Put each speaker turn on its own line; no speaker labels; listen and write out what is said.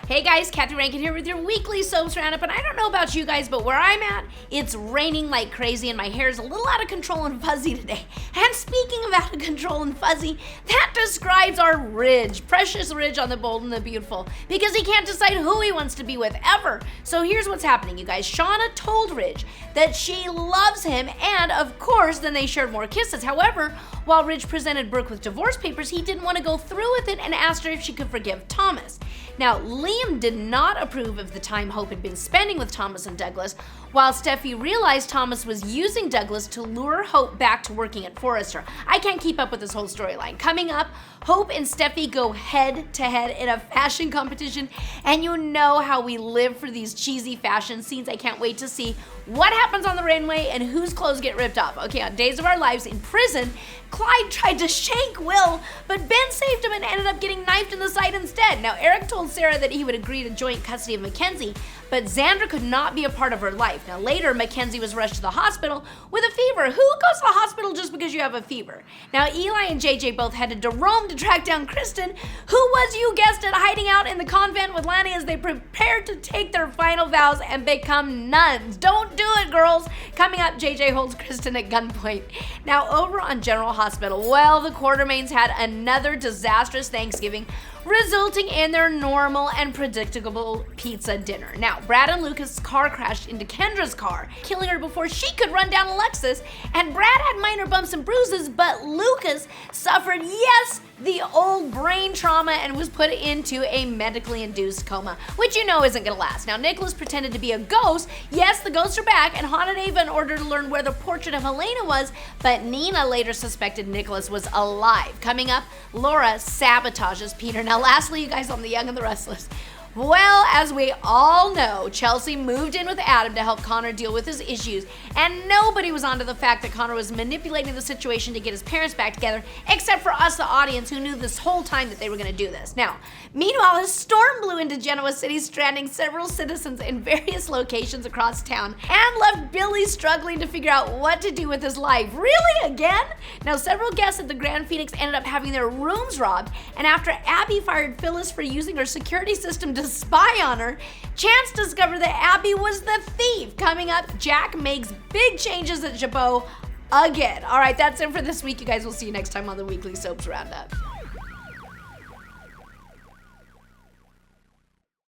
Hey guys, Kathy Rankin here with your weekly soaps roundup, and I don't know about you guys, but where I'm at, it's raining like crazy and my hair's a little out of control and fuzzy today. And speaking of out of control and fuzzy, that describes our Ridge, Precious Ridge on The Bold and the Beautiful, because he can't decide who he wants to be with ever. So here's what's happening, you guys. Shauna told Ridge that she loves him, and of course, then they shared more kisses. However, while Ridge presented Brooke with divorce papers, he didn't want to go through with it and asked her if she could forgive Thomas. Now, Liam did not approve of the time Hope had been spending with Thomas and Douglas, while Steffi realized Thomas was using Douglas to lure Hope back to working at Forrester. I can't keep up with this whole storyline. Coming up, Hope and Steffi go head to head in a fashion competition, and you know how we live for these cheesy fashion scenes. I can't wait to see what happens on the runway and whose clothes get ripped off. Okay, on Days of Our Lives in prison, Clyde tried to shank Will, but Ben saved him and ended up getting knifed in the side instead. Now, Eric told Sarah that he would agree to joint custody of Mackenzie, but Xandra could not be a part of her life. Now, later, Mackenzie was rushed to the hospital with a fever. Who goes to the hospital just because you have a fever? Now, Eli and JJ both headed to Rome to track down Kristen, who was, you guessed it, hiding out in the convent with Lanny as they prepared to take their final vows and become nuns. Don't do it, girls. Coming up, JJ holds Kristen at gunpoint. Now, over on General Hospital, well, the Quartermains had another disastrous Thanksgiving, resulting in their normal and predictable pizza dinner. Now, Brad and Lucas' car crashed into Kendra's car, killing her before she could run down Alexis, and Brad had minor bumps and bruises, but Lucas suffered, yes, the old brain trauma and was put into a medically induced coma, which you know isn't gonna last. Now, Nicholas pretended to be a ghost. Yes, the ghosts are back, and haunted Ava in order to learn where the portrait of Helena was, but Nina later suspected Nicholas was alive. Coming up, Laura sabotages Peter. Now, lastly, you guys, on The Young and the Restless. Well, as we all know, Chelsea moved in with Adam to help Connor deal with his issues, and nobody was onto the fact that Connor was manipulating the situation to get his parents back together, except for us, the audience, who knew this whole time that they were going to do this. Now, meanwhile, a storm blew into Genoa City, stranding several citizens in various locations across town, and left Billy struggling to figure out what to do with his life. Really, again? Now, several guests at the Grand Phoenix ended up having their rooms robbed, and after Abby fired Phyllis for using her security system to spy on her, Chance discovered that Abby was the thief. Coming up, Jack makes big changes at Jabot again. All right, that's it for this week, you guys. We'll see you next time on the Weekly Soaps Roundup.